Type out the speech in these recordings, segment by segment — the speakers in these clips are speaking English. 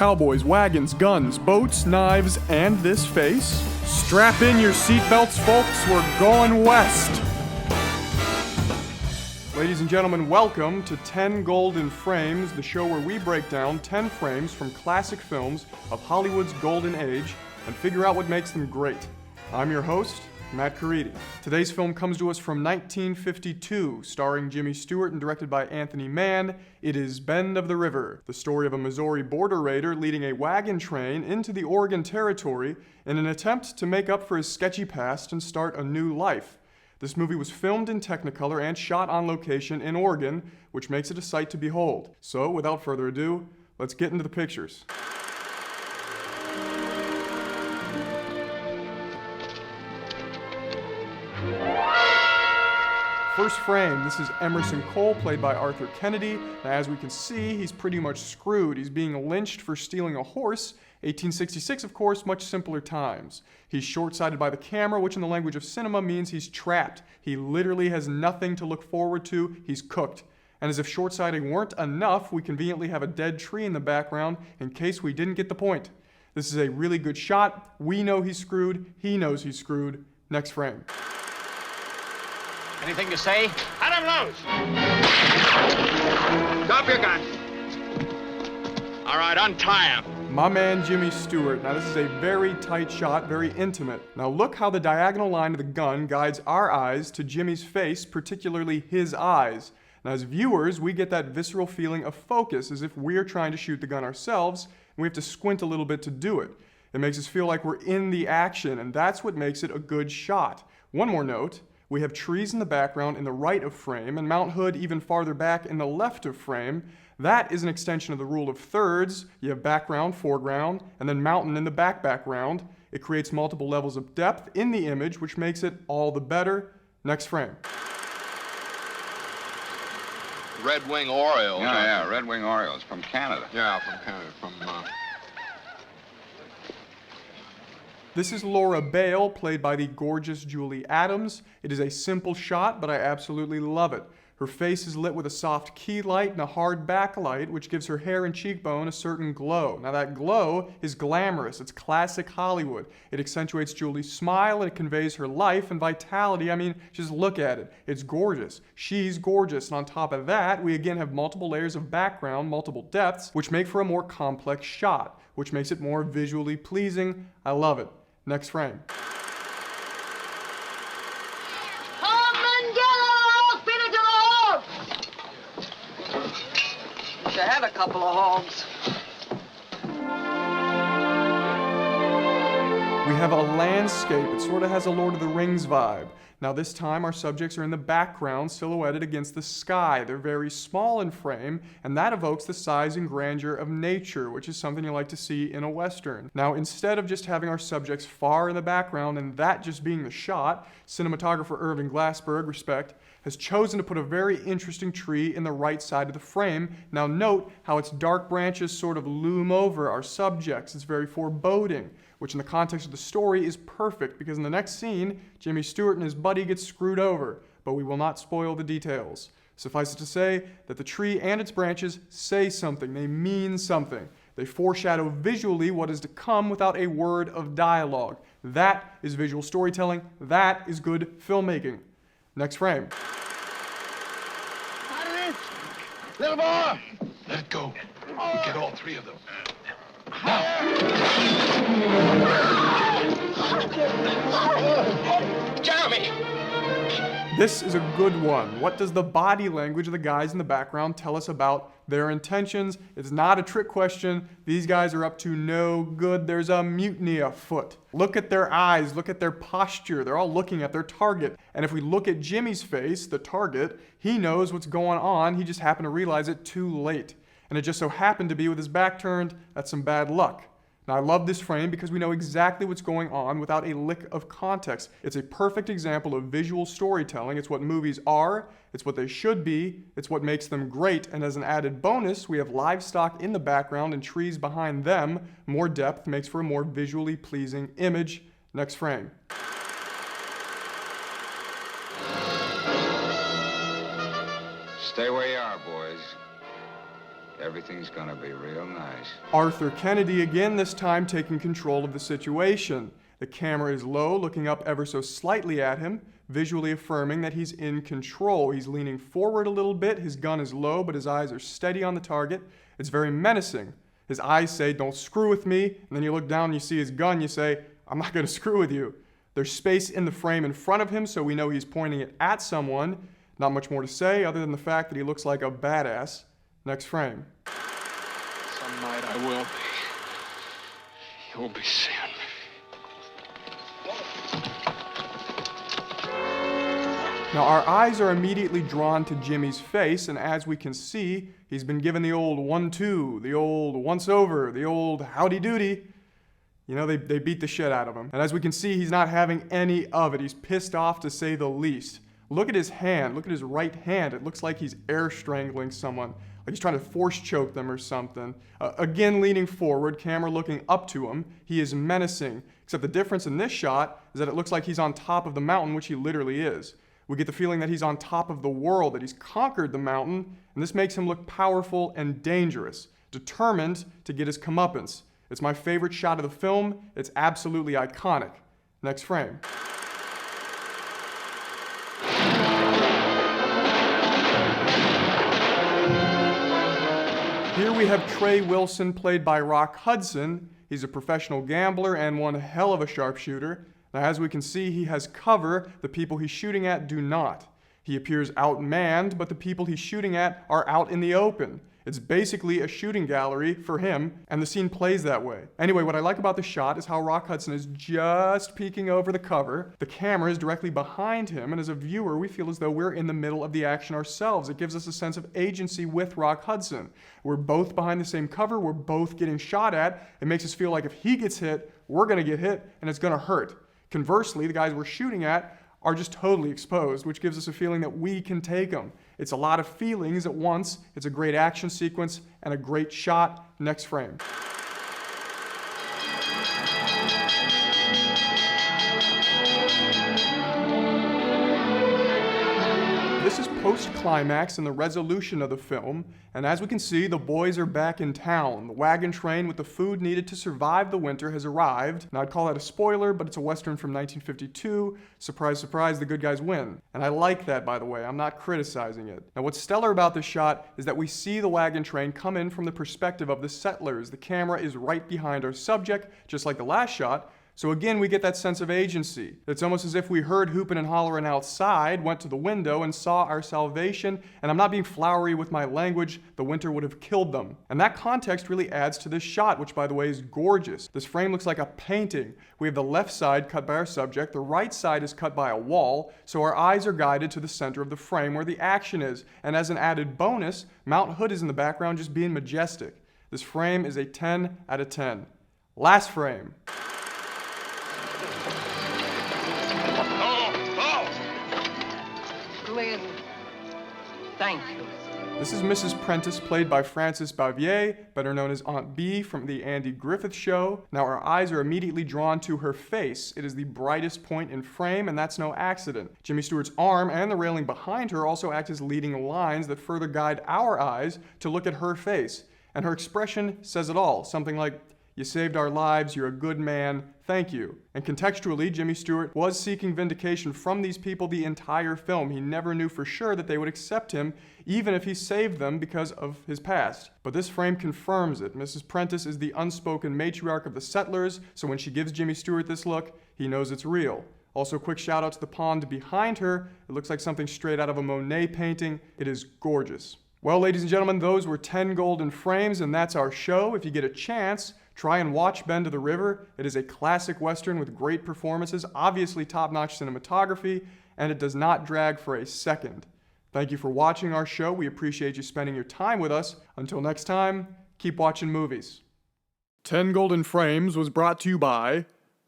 cowboys, wagons, guns, boats, knives, and this face? Strap in your seatbelts, folks, we're going west! Ladies and gentlemen, welcome to 10 Golden Frames, the show where we break down 10 frames from classic films of Hollywood's golden age and figure out what makes them great. I'm your host, Matt Caridi. Today's film comes to us from 1952, starring Jimmy Stewart and directed by Anthony Mann. It is Bend of the River, the story of a Missouri border raider leading a wagon train into the Oregon Territory in an attempt to make up for his sketchy past and start a new life. This movie was filmed in Technicolor and shot on location in Oregon, which makes it a sight to behold. So, without further ado, let's get into the pictures. First frame, this is Emerson Cole, played by Arthur Kennedy. Now, as we can see, he's pretty much screwed. He's being lynched for stealing a horse. 1866, of course, much simpler times. He's short-sighted by the camera, which in the language of cinema means he's trapped. He literally has nothing to look forward to. He's cooked. And as if short-sighting weren't enough, we conveniently have a dead tree in the background in case we didn't get the point. This is a really good shot. We know he's screwed. He knows he's screwed. Next frame. Anything to say? Let him loose! Drop your gun. All right, untie him. My man Jimmy Stewart. Now this is a very tight shot, very intimate. Now look how the diagonal line of the gun guides our eyes to Jimmy's face, particularly his eyes. Now as viewers, we get that visceral feeling of focus, as if we're trying to shoot the gun ourselves, and we have to squint a little bit to do it. It makes us feel like we're in the action, and that's what makes it a good shot. One more note. We have trees in the background in the right of frame, and Mount Hood even farther back in the left of frame. That is an extension of the rule of thirds. You have background, foreground, and then mountain in the background. It creates multiple levels of depth in the image, which makes it all the better. Next frame. Red Wing Orioles. Yeah, Red Wing Orioles from Canada. Yeah, from Canada, This is Laura Bale, played by the gorgeous Julie Adams. It is a simple shot, but I absolutely love it. Her face is lit with a soft key light and a hard backlight, which gives her hair and cheekbone a certain glow. Now that glow is glamorous. It's classic Hollywood. It accentuates Julie's smile and it conveys her life and vitality. I mean, just look at it. It's gorgeous. She's gorgeous. And on top of that, we again have multiple layers of background, multiple depths, which make for a more complex shot, which makes it more visually pleasing. I love it. Next frame. Come and get her! Feed it to the hogs! Should have a couple of hogs. We have a landscape. It sort of has a Lord of the Rings vibe. Now this time our subjects are in the background, silhouetted against the sky. They're very small in frame, and that evokes the size and grandeur of nature, which is something you like to see in a Western. Now instead of just having our subjects far in the background and that just being the shot, cinematographer Irving Glassberg, respect, has chosen to put a very interesting tree in the right side of the frame. Now note how its dark branches sort of loom over our subjects. It's very foreboding, which in the context of the story is perfect because in the next scene, Jimmy Stewart and his buddy get screwed over, but we will not spoil the details. Suffice it to say that the tree and its branches say something. They mean something. They foreshadow visually what is to come without a word of dialogue. That is visual storytelling. That is good filmmaking. Next frame. Little boy! Let it go. We'll get all three of them. Jeremy! This is a good one. What does the body language of the guys in the background tell us about their intentions? It's not a trick question. These guys are up to no good. There's a mutiny afoot. Look at their eyes. Look at their posture. They're all looking at their target. And if we look at Jimmy's face, the target, he knows what's going on. He just happened to realize it too late. And it just so happened to be with his back turned. That's some bad luck. Now, I love this frame because we know exactly what's going on without a lick of context. It's a perfect example of visual storytelling. It's what movies are, it's what they should be, it's what makes them great. And as an added bonus, we have livestock in the background and trees behind them. More depth makes for a more visually pleasing image. Next frame. Stay where you are, boys. Everything's gonna be real nice. Arthur Kennedy again, this time taking control of the situation. The camera is low, looking up ever so slightly at him, visually affirming that he's in control. He's leaning forward a little bit, his gun is low, but his eyes are steady on the target. It's very menacing. His eyes say, "Don't screw with me," and then you look down and you see his gun, you say, "I'm not gonna screw with you." There's space in the frame in front of him, so we know he's pointing it at someone. Not much more to say other than the fact that he looks like a badass. Next frame. Some night I will be. You'll be seeing. Now our eyes are immediately drawn to Jimmy's face, and as we can see, he's been given the old 1-2, the old once over, the old howdy doody. You know, they beat the shit out of him. And as we can see, he's not having any of it. He's pissed off to say the least. Look at his hand. Look at his right hand. It looks like he's air strangling someone. Like he's trying to force choke them or something. Again, leaning forward, camera looking up to him. He is menacing. Except the difference in this shot is that it looks like he's on top of the mountain, which he literally is. We get the feeling that he's on top of the world, that he's conquered the mountain, and this makes him look powerful and dangerous, determined to get his comeuppance. It's my favorite shot of the film. It's absolutely iconic. Next frame. Here we have Trey Wilson, played by Rock Hudson. He's a professional gambler and one hell of a sharpshooter. Now, as we can see, he has cover. The people he's shooting at do not. He appears outmanned, but the people he's shooting at are out in the open. It's basically a shooting gallery for him, and the scene plays that way. Anyway, what I like about the shot is how Rock Hudson is just peeking over the cover. The camera is directly behind him, and as a viewer, we feel as though we're in the middle of the action ourselves. It gives us a sense of agency with Rock Hudson. We're both behind the same cover, we're both getting shot at. It makes us feel like if he gets hit, we're gonna get hit, and it's gonna hurt. Conversely, the guys we're shooting at are just totally exposed, which gives us a feeling that we can take them. It's a lot of feelings at once. It's a great action sequence and a great shot. Next frame. This is post-climax in the resolution of the film, and as we can see, the boys are back in town. The wagon train with the food needed to survive the winter has arrived. Now, I'd call that a spoiler, but it's a Western from 1952. Surprise, surprise, the good guys win. And I like that, by the way. I'm not criticizing it. Now, what's stellar about this shot is that we see the wagon train come in from the perspective of the settlers. The camera is right behind our subject, just like the last shot. So again, we get that sense of agency. It's almost as if we heard hooping and hollering outside, went to the window, and saw our salvation. And I'm not being flowery with my language. The winter would have killed them. And that context really adds to this shot, which, by the way, is gorgeous. This frame looks like a painting. We have the left side cut by our subject. The right side is cut by a wall. So our eyes are guided to the center of the frame where the action is. And as an added bonus, Mount Hood is in the background just being majestic. This frame is a 10 out of 10. Last frame. Glenn, thank you. This is Mrs. Prentice, played by Frances Bavier, better known as Aunt B from The Andy Griffith Show. Now our eyes are immediately drawn to her face. It is the brightest point in frame, and that's no accident. Jimmy Stewart's arm and the railing behind her also act as leading lines that further guide our eyes to look at her face. And her expression says it all, something like, "You saved our lives, you're a good man, thank you." And contextually, Jimmy Stewart was seeking vindication from these people the entire film. He never knew for sure that they would accept him, even if he saved them because of his past. But this frame confirms it. Mrs. Prentice is the unspoken matriarch of the settlers, so when she gives Jimmy Stewart this look, he knows it's real. Also, quick shout out to the pond behind her. It looks like something straight out of a Monet painting. It is gorgeous. Well, ladies and gentlemen, those were 10 golden frames, and that's our show. If you get a chance, try and watch Bend to the River. It is a classic Western with great performances, obviously top-notch cinematography, and it does not drag for a second. Thank you for watching our show. We appreciate you spending your time with us. Until next time, keep watching movies. 10 Golden Frames was brought to you by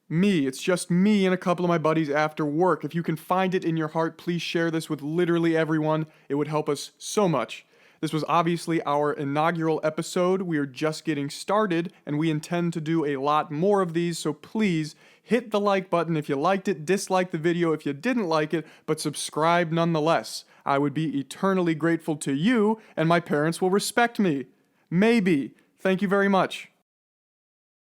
me. It's just me and a couple of my buddies after work. If you can find it in your heart, please share this with literally everyone. It would help us so much. This was obviously our inaugural episode. We are just getting started, and we intend to do a lot more of these, so please hit the like button if you liked it, dislike the video if you didn't like it, but subscribe nonetheless. I would be eternally grateful to you, and my parents will respect me. Maybe. Thank you very much.